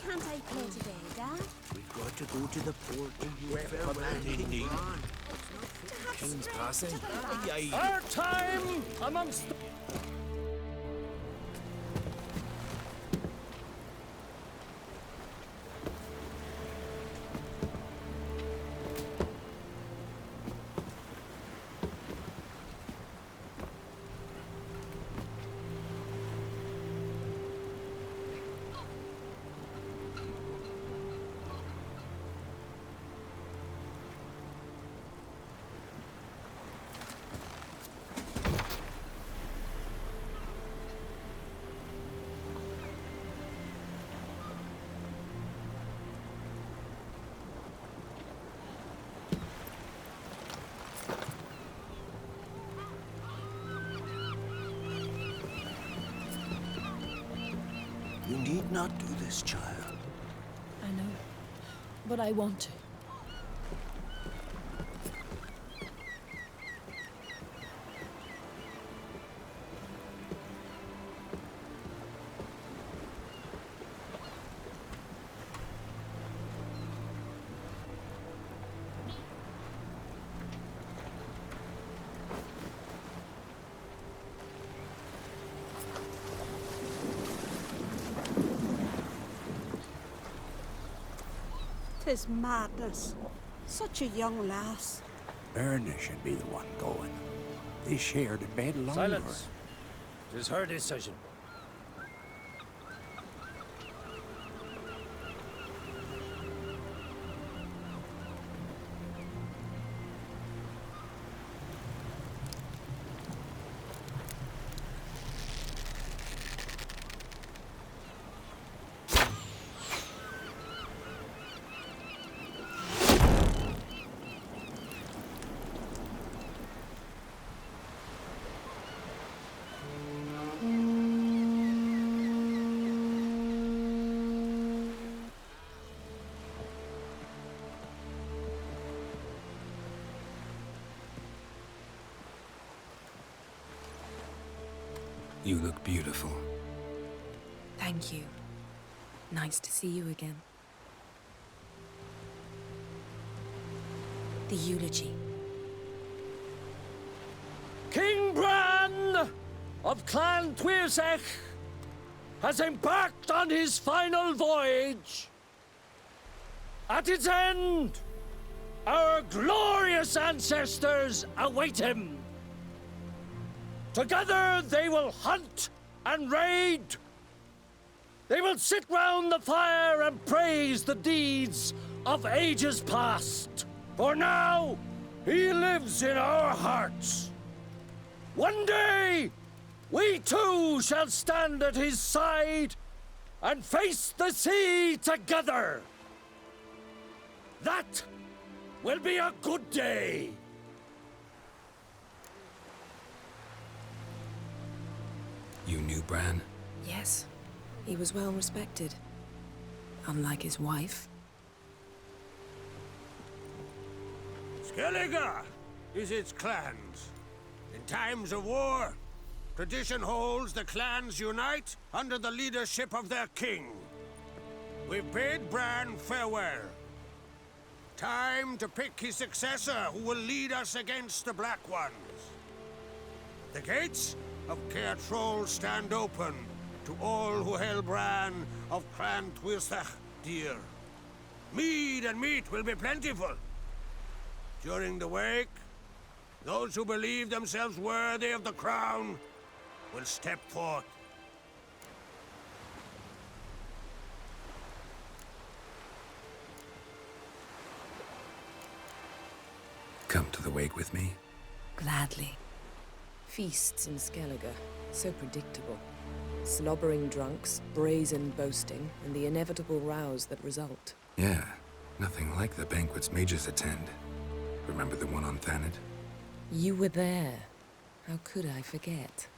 Can't I play today, Dad? We've got to go to the port and farewell King Bran. King's passing. Our time amongst the... You need not do this, child. I know, but I want to. Tis madness. Such a young lass. Erna should be the one going. They shared a bed longer. Silence. It is her decision. You look beautiful. Thank you. Nice to see you again. The eulogy. King Bran of Clan Tuirsech has embarked on his final voyage. At its end, our glorious ancestors await him. Together they will hunt and raid. They will sit round the fire and praise the deeds of ages past. For now, he lives in our hearts. One day, we too shall stand at his side and face the sea together. That will be a good day. You knew Bran? Yes, he was well respected. Unlike his wife. Skellige is its clans. In times of war, tradition holds the clans unite under the leadership of their king. We bid Bran farewell. Time to pick his successor who will lead us against the Black Ones. The gates of Caer Troll stand open to all who held Bran of Clan Tuirsech dear. Mead and meat will be plentiful. During the wake, those who believe themselves worthy of the crown will step forth. Come to the wake with me? Gladly. Feasts in Skellige, so predictable. Slobbering drunks, brazen boasting, and the inevitable rows that result. Yeah, nothing like the banquets mages attend. Remember the one on Thanet? You were there. How could I forget?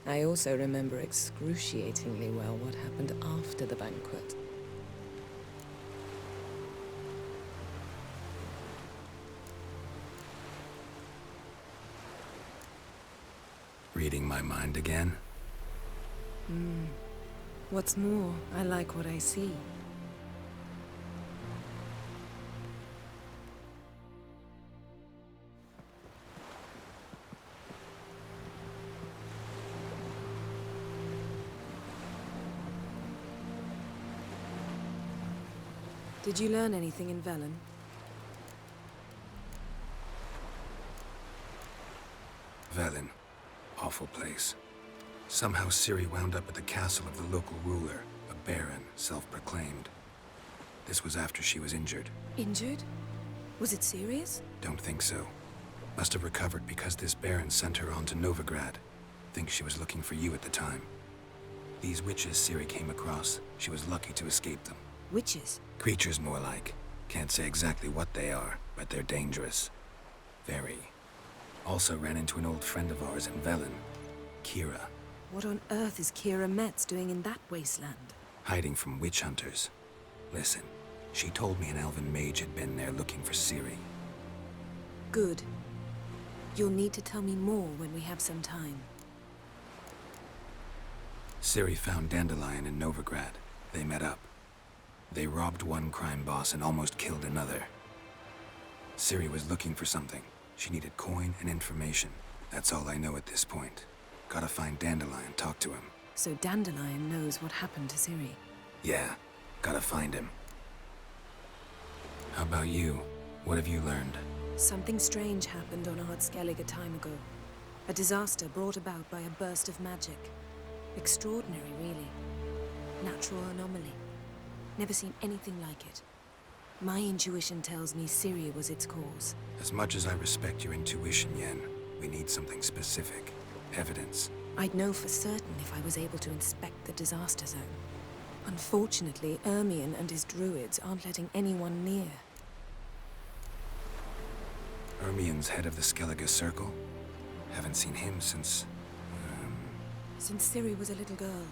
I also remember excruciatingly well what happened after the banquet. Reading my mind again? What's more, I like what I see. Did you learn anything in Velen? Velen. Awful place. Somehow Ciri wound up at the castle of the local ruler, a baron, self-proclaimed. This was after she was injured. Injured? Was it serious? Don't think so. Must have recovered because this baron sent her on to Novigrad. Think she was looking for you at the time. These witches Ciri came across, she was lucky to escape them. Witches? Creatures more like. Can't say exactly what they are, but they're dangerous. Very. Also ran into an old friend of ours in Velen, Kira. What on earth is Kira Metz doing in that wasteland? Hiding from witch hunters. Listen, she told me an elven mage had been there looking for Ciri. Good. You'll need to tell me more when we have some time. Ciri found Dandelion in Novigrad. They met up. They robbed one crime boss and almost killed another. Ciri was looking for something. She needed coin and information. That's all I know at this point. Gotta find Dandelion, talk to him. So Dandelion knows what happened to Ciri. Yeah, gotta find him. How about you? What have you learned? Something strange happened on Ard Skellig a time ago. A disaster brought about by a burst of magic. Extraordinary, really. Natural anomaly. Never seen anything like it. My intuition tells me Ciri was its cause. As much as I respect your intuition, Yen, we need something specific. Evidence. I'd know for certain if I was able to inspect the disaster zone. Unfortunately, Ermion and his druids aren't letting anyone near. Ermion's head of the Skellige Circle? Haven't seen him since... Since Ciri was a little girl.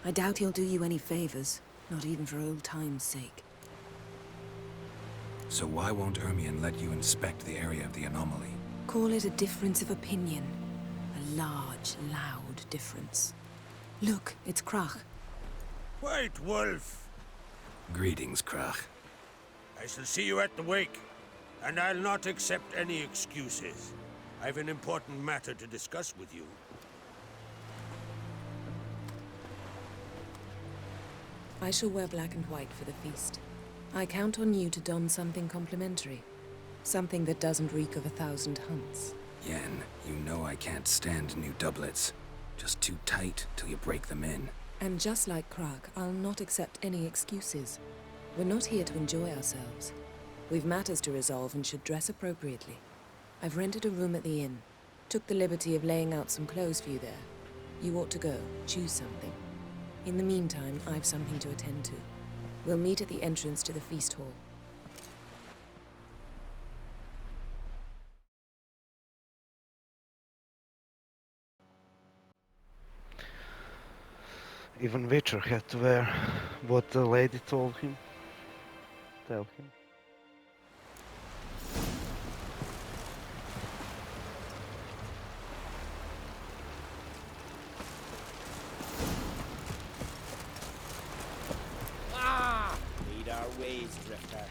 I doubt he'll do you any favors, not even for old time's sake. So why won't Ermion let you inspect the area of the anomaly? Call it a difference of opinion. A large, loud difference. Look, it's Krach. White Wolf! Greetings, Krach. I shall see you at the wake, and I'll not accept any excuses. I've an important matter to discuss with you. I shall wear black and white for the feast. I count on you to don something complimentary. Something that doesn't reek of 1,000 hunts. Yen, you know I can't stand new doublets. Just too tight till you break them in. And just like Krach, I'll not accept any excuses. We're not here to enjoy ourselves. We've matters to resolve and should dress appropriately. I've rented a room at the inn. Took the liberty of laying out some clothes for you there. You ought to go. Choose something. In the meantime, I've something to attend to. We'll meet at the entrance to the feast hall. Even Witcher had to wear what the lady told him. Tell him. Lead our ways, Drifter.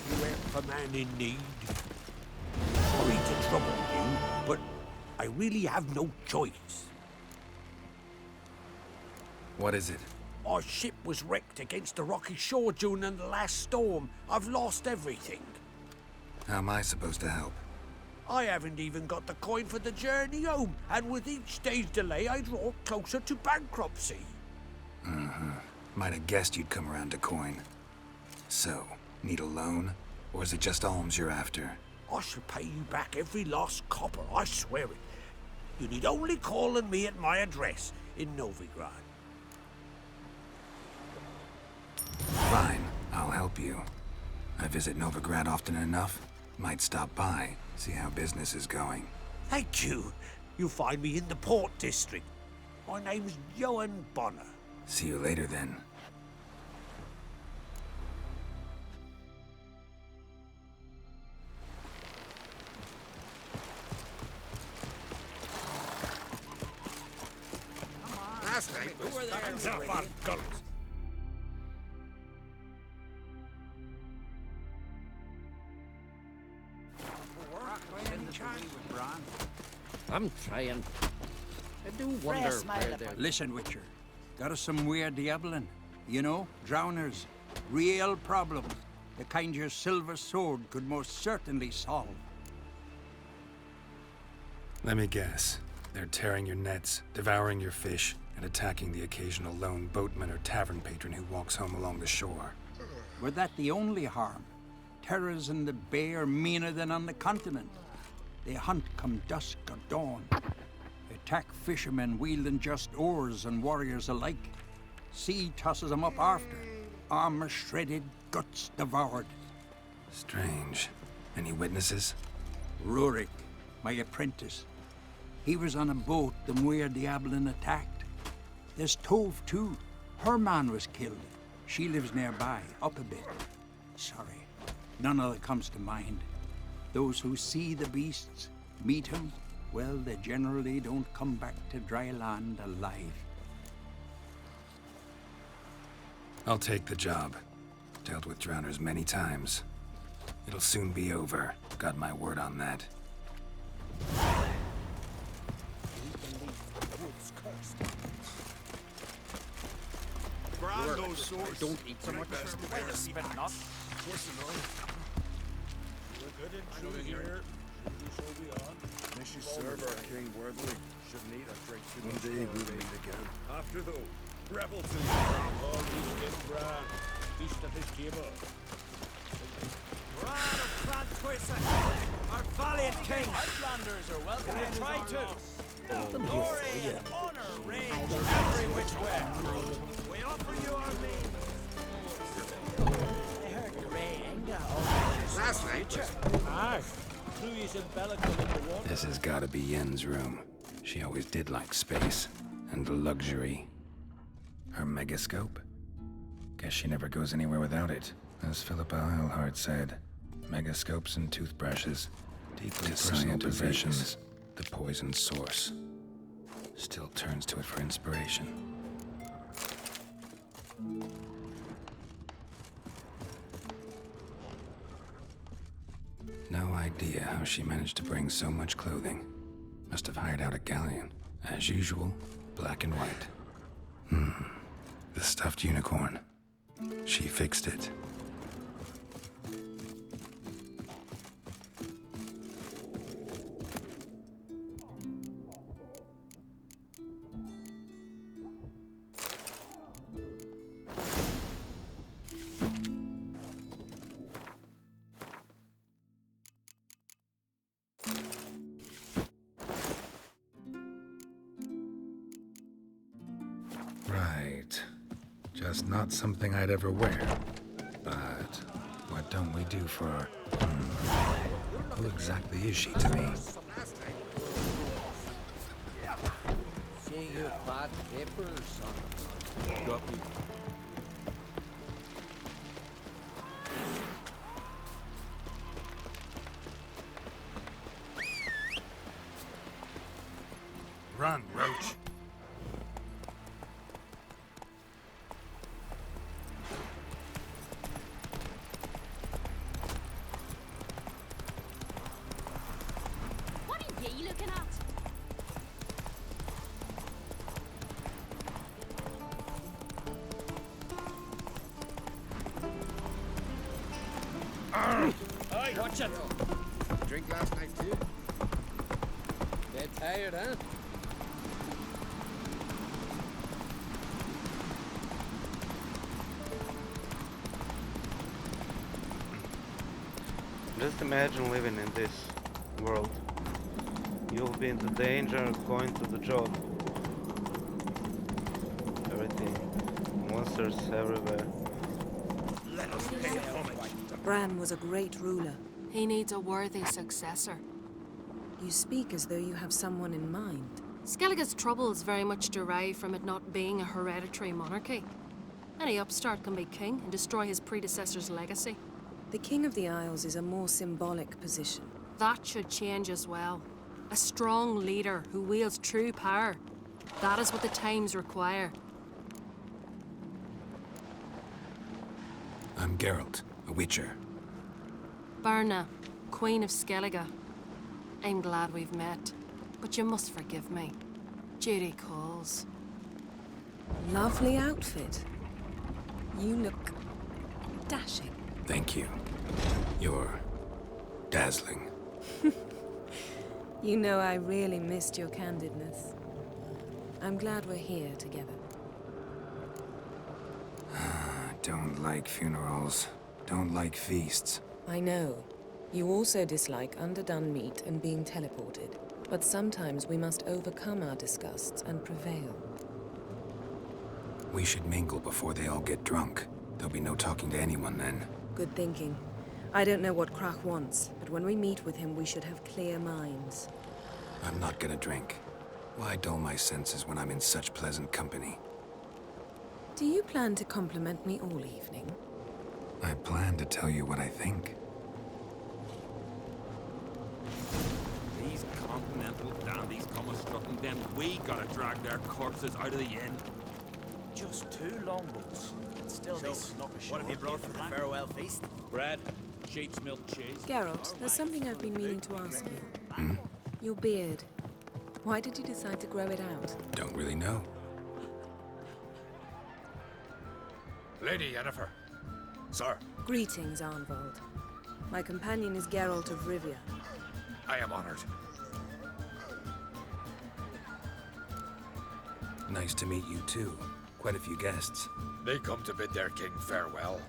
You help a man in need. Sorry to trouble you, but I really have no choice. What is it? Our ship was wrecked against a rocky shore during the last storm. I've lost everything. How am I supposed to help? I haven't even got the coin for the journey home, and with each day's delay, I draw closer to bankruptcy. Might have guessed you'd come around to coin. So, need a loan? Or is it just alms you're after? I shall pay you back every last copper, I swear it. You need only call on me at my address in Novigrad. Fine, I'll help you. I visit Novigrad often enough. Might stop by, see how business is going. Thank you. You'll find me in the Port District. My name's Johan Bonner. See you later then. Last night we were there. I'm trying. I do wonder where they're... Listen, Witcher. Got us some weird diabling. You know, drowners. Real problems. The kind your silver sword could most certainly solve. Let me guess. They're tearing your nets, devouring your fish, and attacking the occasional lone boatman or tavern patron who walks home along the shore. Were that the only harm? Terrors in the bay are meaner than on the continent. They hunt come dusk or dawn. Attack fishermen wielding just oars and warriors alike. Sea tosses them up after. Armor shredded, guts devoured. Strange. Any witnesses? Rurik, my apprentice. He was on a boat the Muir Diablin attacked. There's Tove, too. Her man was killed. She lives nearby, up a bit. Sorry, none other comes to mind. Those who see the beasts, meet him, well, they generally don't come back to dry land alive. I'll take the job. Dealt with drowners many times. It'll soon be over. Got my word on that. Those swords. Don't eat so much. May she serve our king worthily. Should need a drink too much. One day we'll meet again. After though, rebel to the all these get Bran. Feast at his table. Bran of Clan Twysa, our valiant king. Outlanders are welcome to try to. Glory and honor reign every which way. We offer you our means. I heard Last night. Aye. Louis and Bella come in the water. This has gotta be Yen's room. She always did like space and luxury. Her megascope? Guess she never goes anywhere without it. As Philippa Eilhart said, megascopes and toothbrushes, deeply personal possessions, the poison source. Still turns to it for inspiration. No idea how she managed to bring so much clothing. Must have hired out a galleon. As usual, black and white. The stuffed unicorn. She fixed it. Right. Just not something I'd ever wear. But what don't we do for... Who exactly is she to me? Say your bad papers, son. Copy. Run, Roach. What are ye looking at? Aye, watch it. Drink last night too. Dead tired, huh? Just imagine living in this world. You'll be in the danger of going to the job. Everything. Monsters everywhere. Bran was a great ruler. He needs a worthy successor. You speak as though you have someone in mind. Skellige's troubles very much derive from it not being a hereditary monarchy. Any upstart can be king and destroy his predecessor's legacy. The King of the Isles is a more symbolic position. That should change as well. A strong leader who wields true power. That is what the times require. I'm Geralt, a Witcher. Berna, Queen of Skellige. I'm glad we've met, but you must forgive me. Duty calls. Lovely outfit. You look dashing. Thank you. You're dazzling. You know, I really missed your candidness. I'm glad we're here together. Don't like funerals. Don't like feasts. I know. You also dislike underdone meat and being teleported. But sometimes we must overcome our disgusts and prevail. We should mingle before they all get drunk. There'll be no talking to anyone then. Good thinking. I don't know what Krach wants, but when we meet with him, we should have clear minds. I'm not gonna drink. Why dull my senses when I'm in such pleasant company? Do you plan to compliment me all evening? I plan to tell you what I think. These continental dandies come a-strutting, then we gotta drag their corpses out of the inn. Just 2 longboats. Still, this is not a What have you brought for the farewell feast? Bread, sheep's milk cheese. Geralt, there's something I've been meaning to ask you. Your beard. Why did you decide to grow it out? Don't really know. Lady Yennefer. Sir, Greetings, Arnvold. My companion is Geralt of Rivia. I am honored. Nice to meet you too. Quite a few guests. They come to bid their king farewell.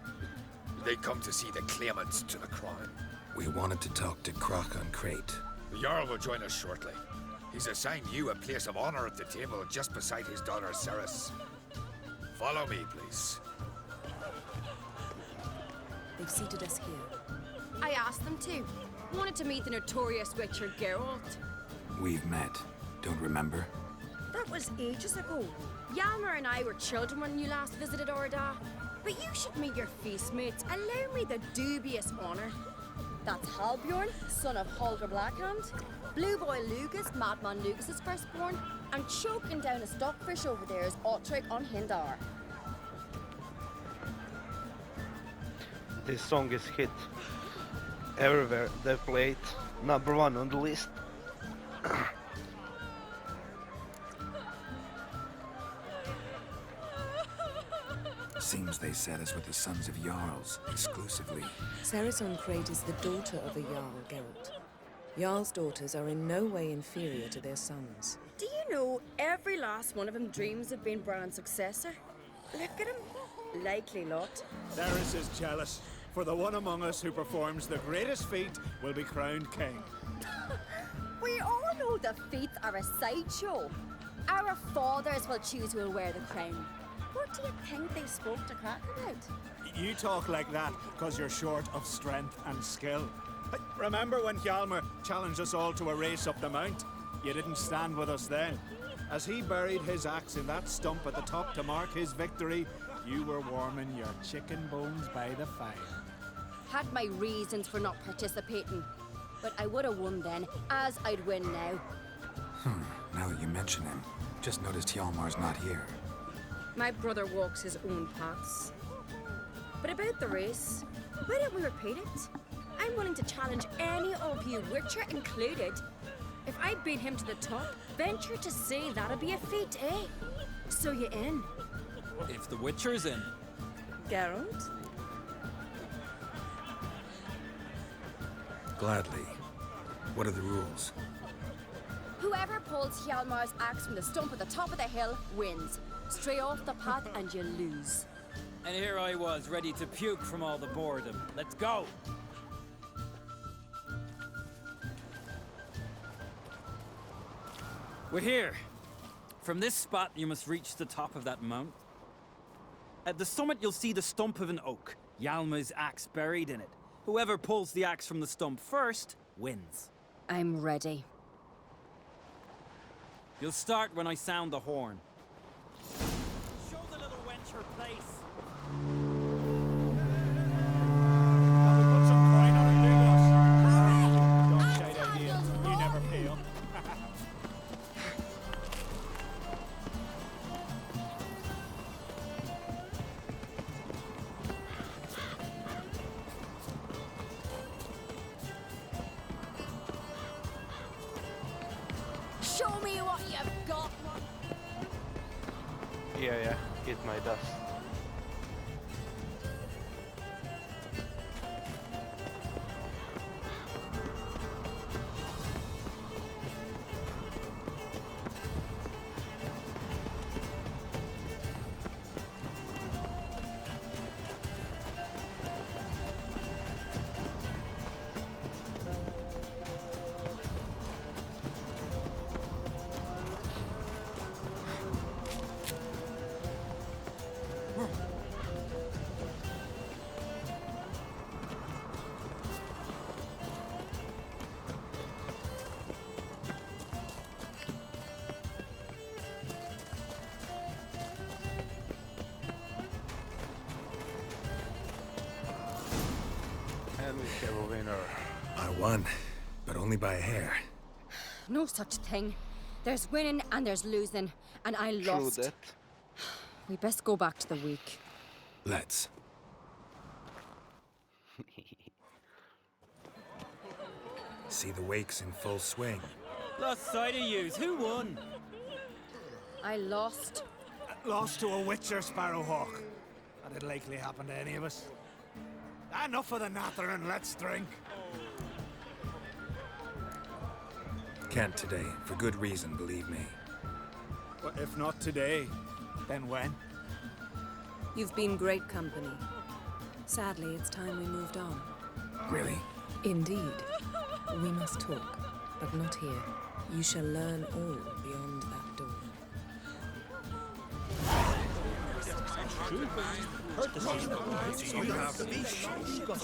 They come to see the claimants to the crown. We wanted to talk to Krach on Crate. The Jarl will join us shortly. He's assigned you a place of honor at the table just beside his daughter Ceres. Follow me, please. They've seated us here. I asked them to. Wanted to meet the notorious Witcher Geralt. We've met. Don't remember? That was ages ago. Yalmer and I were children when you last visited Orda. But you should meet your feast mates. Allow me the dubious honor. That's Halbjorn, son of Holger Blackhand. Blue Boy Lugas, Madman Lugas' firstborn. And choking down a stockfish over there is Otrek on Hindar. This song is hit everywhere they play it. #1 on the list. Seems they set us with the sons of Jarls, exclusively. Ceres on Crate is the daughter of a Jarl, Geralt. Jarl's daughters are in no way inferior to their sons. Do you know every last one of them dreams of being Bran's successor? Look at him. Likely lot. Ceres is jealous, for the one among us who performs the greatest feat will be crowned king. We all know the feats are a sideshow. Our fathers will choose who will wear the crown. What do you think they spoke to Krach about? You talk like that because you're short of strength and skill. Remember when Hjalmar challenged us all to a race up the mount? You didn't stand with us then. As he buried his axe in that stump at the top to mark his victory, you were warming your chicken bones by the fire. Had my reasons for not participating. But I would have won then, as I'd win now. Now that you mention him, just noticed Hjalmar's not here. My brother walks his own paths. But about the race, why don't we repeat it? I'm willing to challenge any of you, Witcher included. If I beat him to the top, venture to say that'd be a feat, eh? So you in? If the Witcher's in. Geralt? Gladly. What are the rules? Whoever pulls Hjalmar's axe from the stump at the top of the hill wins. Stray off the path and you lose. And here I was, ready to puke from all the boredom. Let's go! We're here. From this spot, you must reach the top of that mount. At the summit, you'll see the stump of an oak. Hjalmar's axe buried in it. Whoever pulls the axe from the stump first, wins. I'm ready. You'll start when I sound the horn. Show the little wench her place. Put some coin on her, Douglas. Don't shite idea. You never pay up. Show me what you've got. Yeah, eat my dust. And we have a winner. I won, but only by a hair. No such thing. There's winning and there's losing, and I lost. True that. We best go back to the week. Let's. See the wakes in full swing. Lost sight of yous. Who won? I lost. Lost to a witcher, Sparrowhawk. That'd likely happen to any of us. Enough of the natter and let's drink. Can't today, for good reason, believe me. But if not today, then when? You've been great company. Sadly, it's time we moved on. Really? Indeed. We must talk, but not here. You shall learn all beyond that door.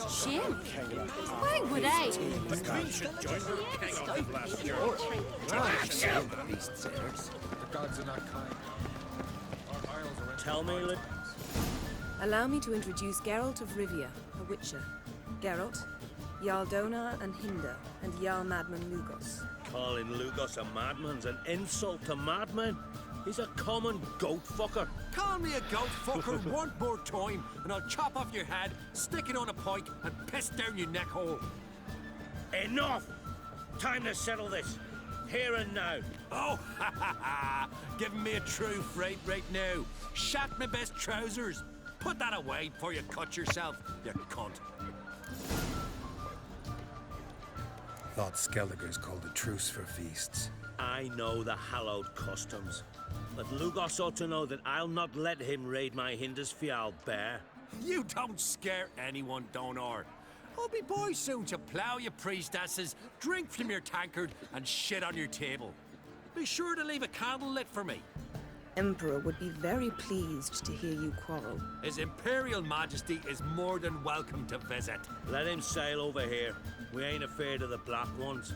Shin? Why would I? Tell me, Allow me to introduce Geralt of Rivia, a witcher. Geralt, Jarl Donar and Hinder, and Jarl Madman Lugos. calling Lugos a madman's an insult to madmen. He's a common goat fucker. Call me a goat fucker one more time, and I'll chop off your head, stick it on a pike, and piss down your neck hole. Enough! Time to settle this. Here and now. Oh, ha ha ha! Giving me a true fright right now. Shat my best trousers. Put that away before you cut yourself, you cunt. Thought Skelliger's called a truce for feasts. I know the hallowed customs. But Lugos ought to know that I'll not let him raid my Hindisfial bear. You don't scare anyone, Donar. I'll be boy soon to plough your priestesses, drink from your tankard, and shit on your table. Be sure to leave a candle lit for me. Emperor would be very pleased to hear you quarrel. His Imperial Majesty is more than welcome to visit. Let him sail over here. We ain't afraid of the Black Ones.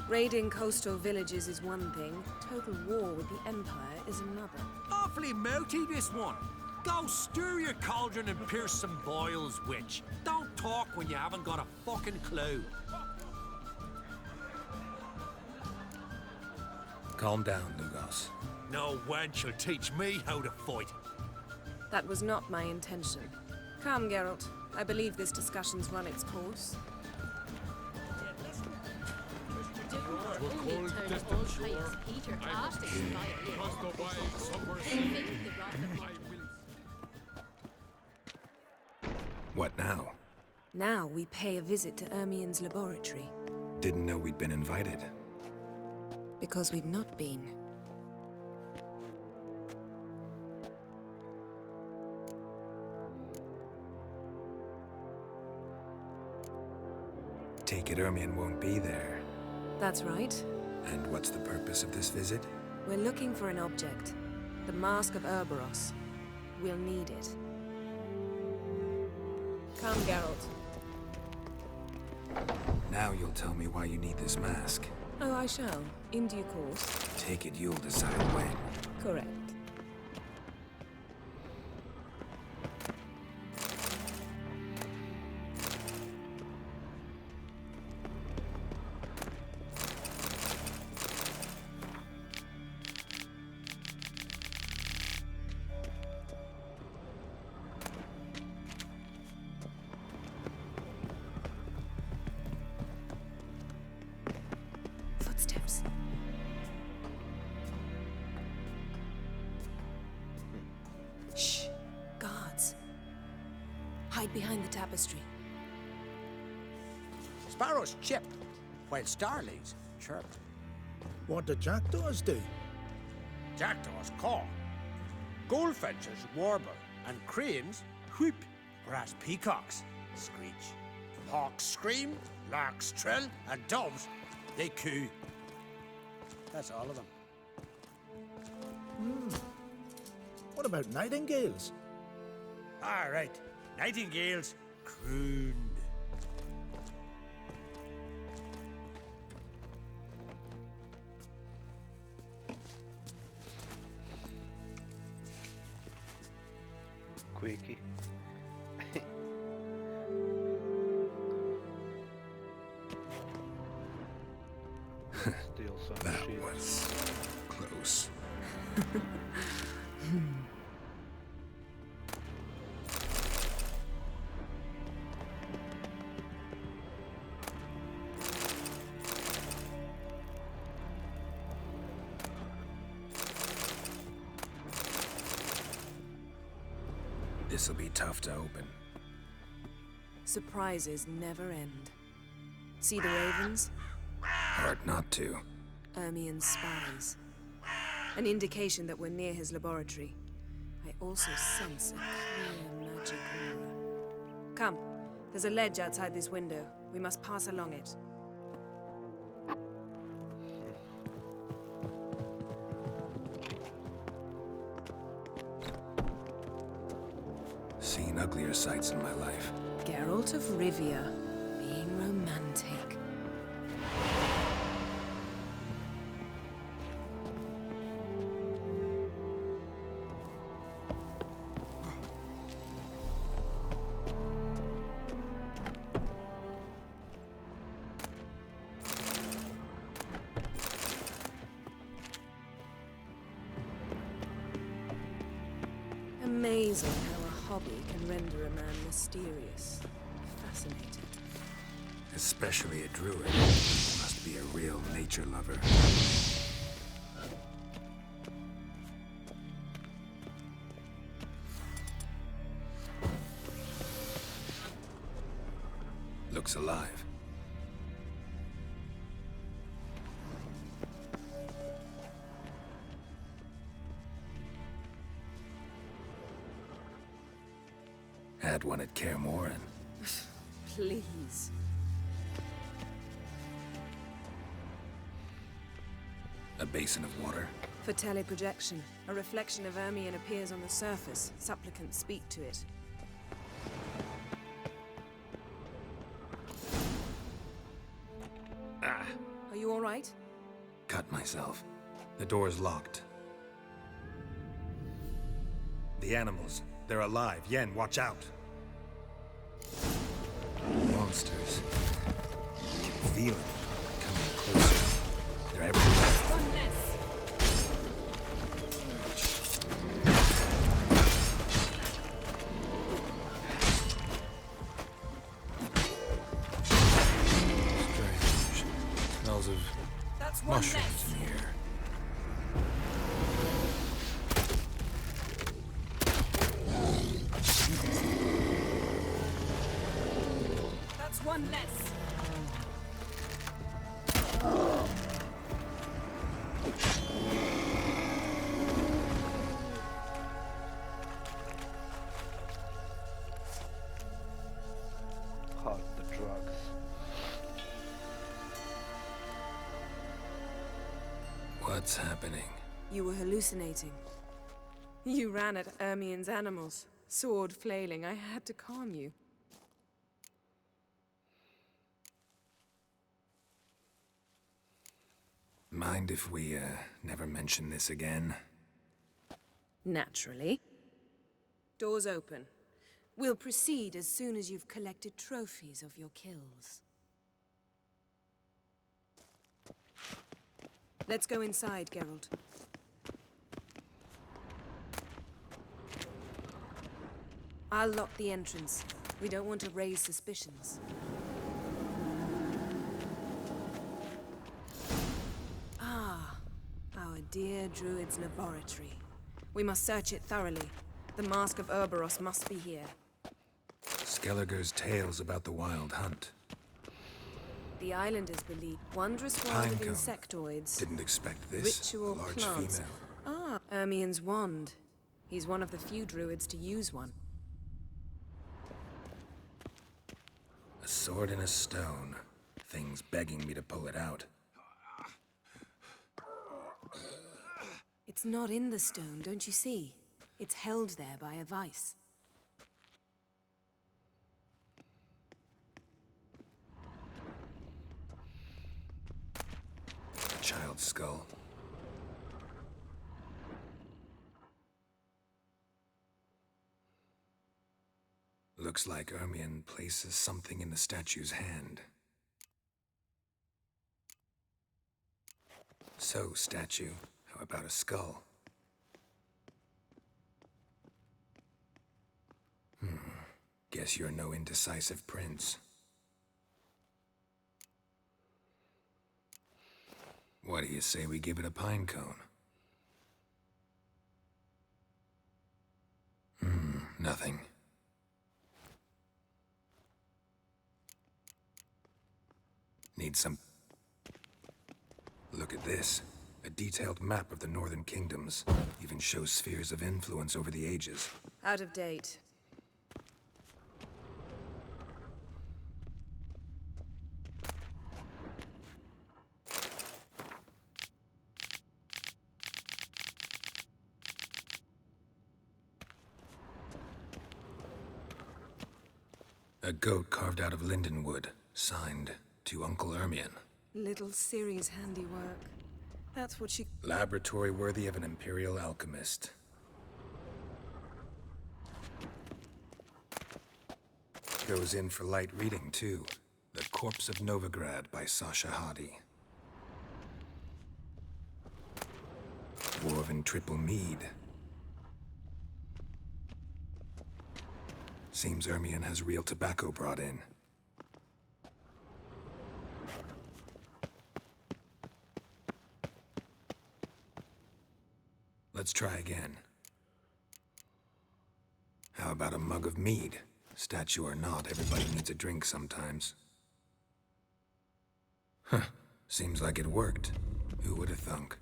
Raiding coastal villages is one thing. Total war with the Empire is another. Awfully mouty, this one. Go stir your cauldron and pierce some boils, witch. Don't talk when you haven't got a fucking clue. Calm down, Lugos. No wench will teach me how to fight. That was not my intention. Come, Geralt. I believe this discussion's run its course. What now? Now we pay a visit to Ermien's laboratory. Didn't know we'd been invited. Because we've not been. Take it Ermien won't be there. That's right. And what's the purpose of this visit? We're looking for an object. The Mask of Erberos. We'll need it. Come, Geralt. Now you'll tell me why you need this mask. Oh, I shall. In due course. Take it you'll decide when. Correct. Footsteps. behind the tapestry. Sparrows chip, while starlings chirp. What do jackdaws do? Jackdaws caw. Goldfinches warble, and cranes whoop, whereas peacocks screech. Hawks scream, larks trill, and doves, they coo. That's all of them. What about nightingales? All right, nightingales croon. Quickie. Steal some That shit. was close. This'll be tough to open. Surprises never end. See the ravens? Hard not to. Ermien's spies. An indication that we're near his laboratory. I also sense a clear magic aura. Come, there's a ledge outside this window. We must pass along it. Seen uglier sights in my life. Geralt of Rivia, being romantic. Amazing how a hobby can render a man mysterious. Fascinating. Especially a druid. Must be a real nature lover. Looks alive. Had one at Kaer Morhen. Please. A basin of water. For teleprojection, a reflection of Ermien appears on the surface. Supplicants speak to it. Ah! Are you all right? Cut myself. The door's locked. The animals. They're alive. Yen, watch out. Monsters. Feel it. Coming closer. They're everywhere. Strange. Smells of mushrooms in here. One less. Hot the drugs. What's happening? You were hallucinating. You ran at Ermien's animals, sword flailing. I had to calm you. Mind if we, never mention this again? Naturally. Doors open. We'll proceed as soon as you've collected trophies of your kills. Let's go inside, Geralt. I'll lock the entrance. We don't want to raise suspicions. Ah, our dear druid's laboratory. We must search it thoroughly. The Mask of Ouroboros must be here. Skelliger's tales about the wild hunt. The islanders believe wondrous world of Pinecone. insectoids. Didn't expect this. Ritual A large plants. female. Ah, Ermien's wand. He's one of the few druids to use one. A sword and a stone. Thing's begging me to pull it out. It's not in the stone, don't you see? It's held there by a vice. Child's skull. Looks like Ermien places something in the statue's hand. So, statue, how about a skull? Guess you're no indecisive prince. What do you say we give it a pine cone? Nothing. Need some... Look at this. A detailed map of the Northern Kingdoms. Even shows spheres of influence over the ages. Out of date. A goat carved out of linden wood, signed to Uncle Ermien. Little Ciri's handiwork. That's what she... Laboratory worthy of an imperial alchemist. Goes in for light reading, too. The Corpse of Novigrad by Sasha Hadi. Dwarven triple mead. Seems Ermien has real tobacco brought in. Let's try again. How about a mug of mead? Statue or not, everybody needs a drink sometimes. Huh. Seems like it worked. Who would have thunk?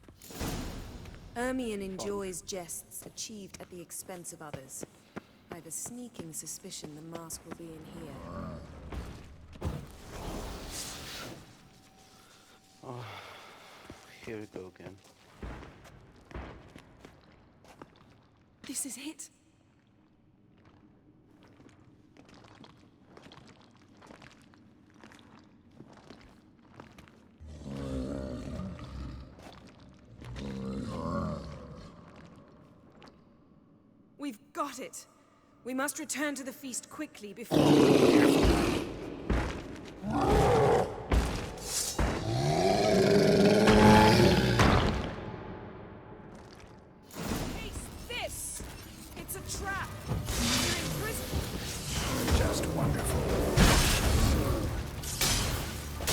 Ermien enjoys jests achieved at the expense of others. I've a sneaking suspicion the mask will be in here. Oh, here we go again. This is it. We've got it. We must return to the feast quickly before... Face this! It's a trap! You're in prison! Just wonderful.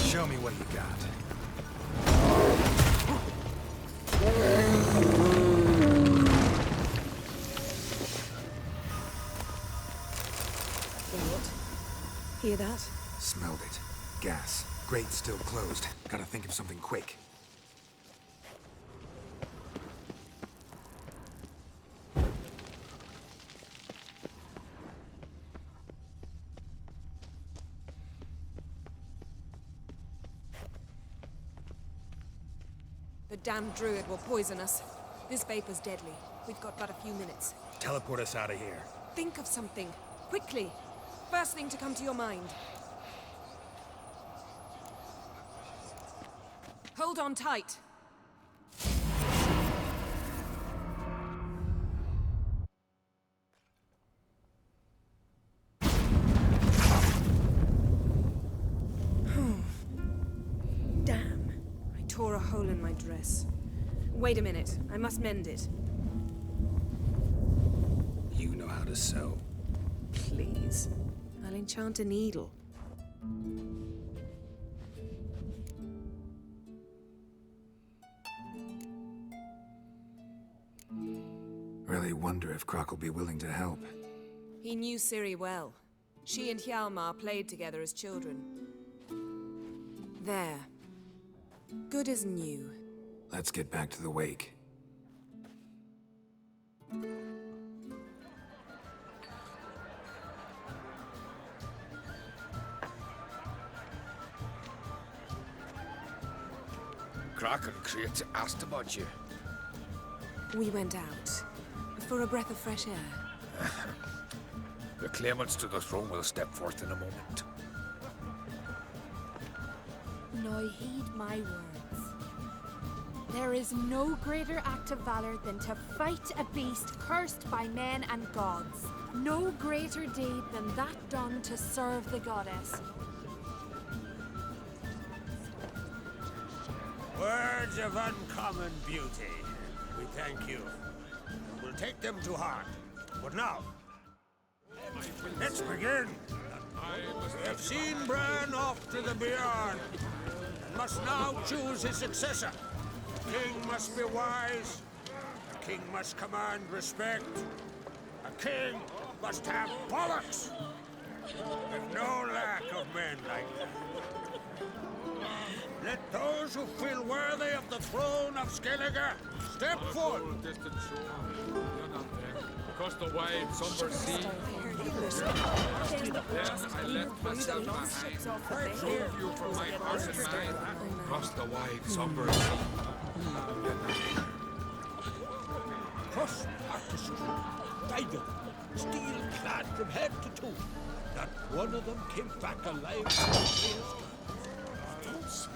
Show me what you got. Hear that? Smelled it. Gas. Grate still closed. Gotta think of something quick. The damned druid will poison us. This vapor's deadly. We've got but a few minutes. Teleport us out of here. Think of something. Quickly. First thing to come to your mind. Hold on tight. Damn. I tore a hole in my dress. Wait a minute. I must mend it. You know how to sew. Please. I'll enchant a needle. Really wonder if Croc will be willing to help. He knew Ciri well. She and Hjalmar played together as children. There. Good as new. Let's get back to the wake. Kraken Crate asked about you. We went out. For a breath of fresh air. The claimants to the throne will step forth in a moment. Now heed my words. There is no greater act of valor than to fight a beast cursed by men and gods. No greater deed than that done to serve the goddess. Words of uncommon beauty. We thank you. We'll take them to heart. But now, let's begin. We have seen Bran off to the beyond, and must now choose his successor. The king must be wise. The king must command respect. A king must have bollocks. We've no lack of men like that. Let those who feel worthy of the throne of Skellige step forth. Distant shore, across the wide, somber sea. Then I left myself behind, drove you from my heart and mind, across the wide, somber sea. Cross the street, diving, steel-clad from head to toe. Not one of them came back alive. Don't say.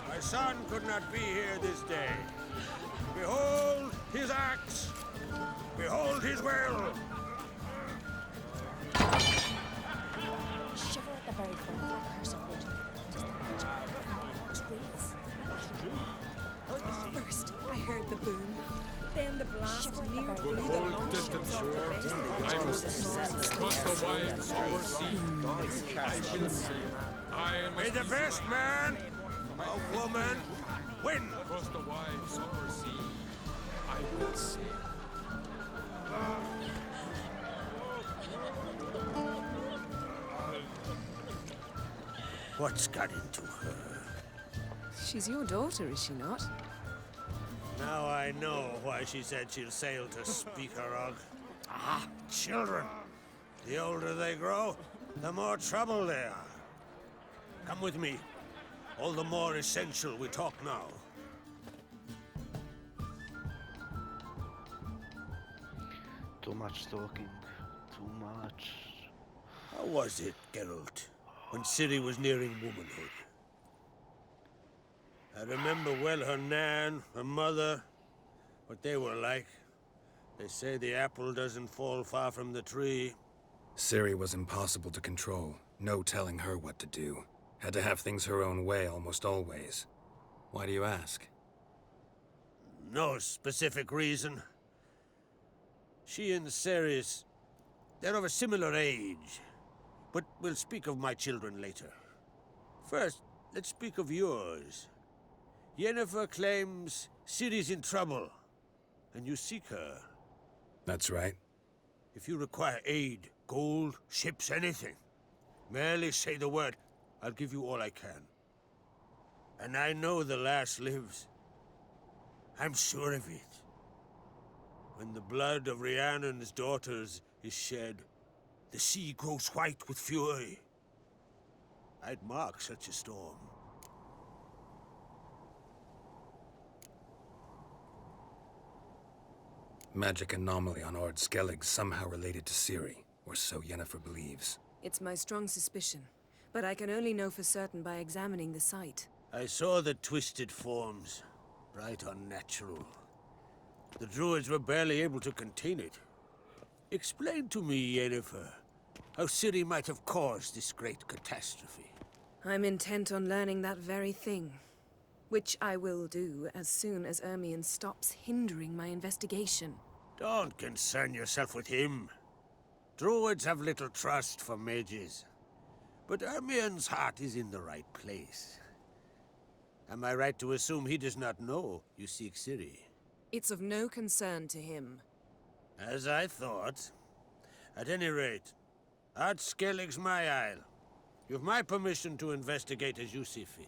My son could not be here this day. Behold his axe. Behold his will. Shiver at the very thought of that curse of wood. First, I heard the boom. Then the blast near To a cold, distant shore, I must across the wide, somber sea. I shall see. May the best man or woman win. Across the wide, somber sea, I will see. What's got into her? She's your daughter, is she not? Now I know why she said she'll sail to Speakerog. Ah, children. The older they grow, the more trouble they are. Come with me. All the more essential we talk now. Too much talking. Too much. How was it, Geralt, when Ciri was nearing womanhood? I remember well her nan, her mother, what they were like. They say the apple doesn't fall far from the tree. Ciri was impossible to control. No telling her what to do. Had to have things her own way almost always. Why do you ask? No specific reason. She and Ceres, they're of a similar age. But we'll speak of my children later. First, let's speak of yours. Yennefer claims Ciri's in trouble, and you seek her. That's right. If you require aid, gold, ships, anything, merely say the word. I'll give you all I can. And I know the lass lives. I'm sure of it. When the blood of Rhiannon's daughters is shed, the sea grows white with fury. I'd mark such a storm. Magic anomaly on Ord Skellig somehow related to Ciri, or so Yennefer believes. It's my strong suspicion, but I can only know for certain by examining the site. I saw the twisted forms, right unnatural. The druids were barely able to contain it. Explain to me, Yennefer, how Ciri might have caused this great catastrophe. I'm intent on learning that very thing, which I will do as soon as Ermion stops hindering my investigation. Don't concern yourself with him. Druids have little trust for mages. But Ermion's heart is in the right place. Am I right to assume he does not know you seek Ciri? It's of no concern to him. As I thought. At any rate, Ard Skellig's my isle. You've my permission to investigate as you see fit.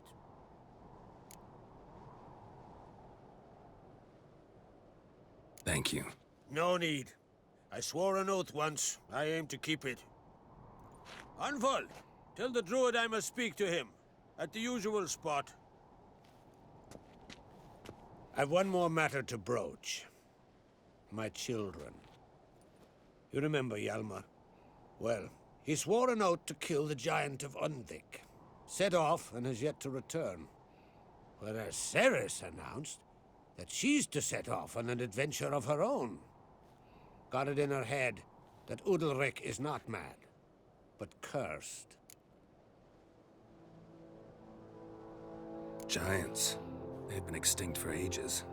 Thank you. No need. I swore an oath once. I aim to keep it. Anvol, tell the druid I must speak to him. At the usual spot. I've one more matter to broach. My children. You remember Hjalmar? Well, he swore an oath to kill the giant of Undvik. Set off and has yet to return. Whereas Ceres announced that she's to set off on an adventure of her own. Got it in her head that Udalric is not mad, but cursed. Giants. They've been extinct for ages.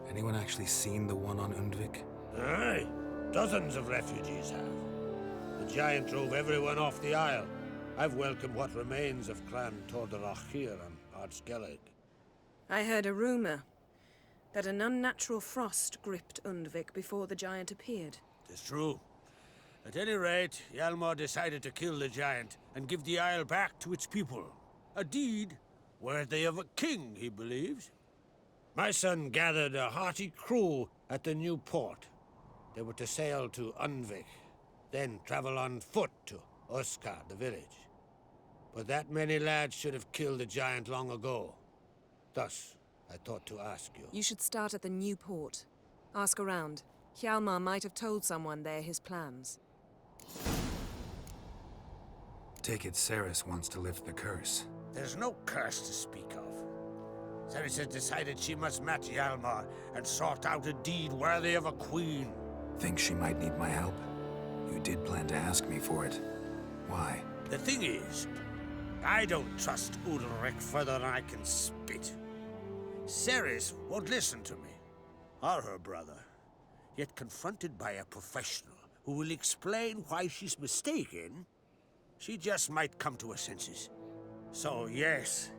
Anyone actually seen the one on Undvik? Aye. Dozens of refugees have. The giant drove everyone off the isle. I've welcomed what remains of Clan Tordarach here on Ard Skellig. I heard a rumor that an unnatural frost gripped Undvik before the giant appeared. It's true. At any rate, Hjalmar decided to kill the giant and give the isle back to its people. A deed worthy of a king, he believes. My son gathered a hearty crew at the new port. They were to sail to Undvik, then travel on foot to Oskar, the village. But that many lads should have killed the giant long ago. Thus, I thought to ask you. You should start at the new port. Ask around. Hjalmar might have told someone there his plans. Take it Ceres wants to lift the curse. There's no curse to speak of. Ceres has decided she must match Hjalmar and sort out a deed worthy of a queen. Think she might need my help? You did plan to ask me for it. Why? The thing is, I don't trust Udalric further than I can spit. Ceres won't listen to me, or her brother. Yet confronted by a professional who will explain why she's mistaken, she just might come to her senses. So yes,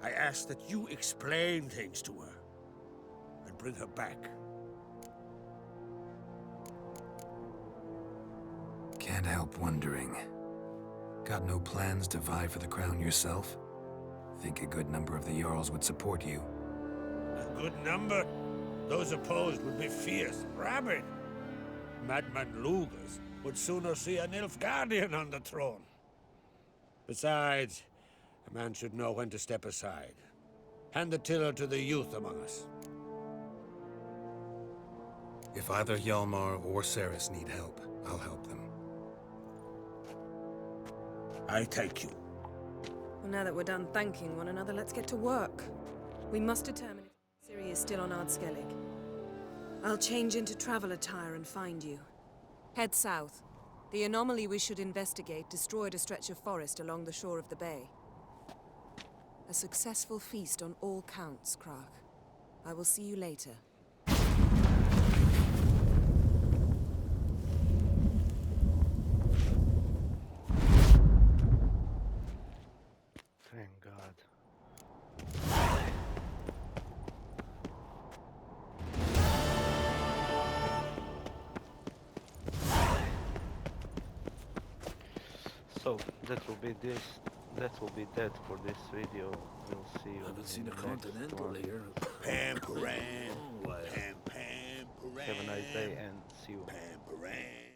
I ask that you explain things to her and bring her back. Can't help wondering. Got no plans to vie for the crown yourself? Think a good number of the Jarls would support you. A good number? Those opposed would be fierce, rabid. Madman Lugas would sooner see an Nilfgaardian on the throne. Besides, a man should know when to step aside. Hand the tiller to the youth among us. If either Hjalmar or Ceres need help, I'll help them. I thank you. Well, now that we're done thanking one another, let's get to work. We must determine if Ciri is still on Ard Skellig. I'll change into travel attire and find you. Head south. The anomaly we should investigate destroyed a stretch of forest along the shore of the bay. A successful feast on all counts, Krach. I will see you later. Thank God. So that will be this. That will be that for this video. We'll see you in the next one. Pam, param, pam, pam, param. Have a nice day and see you. Pam, param.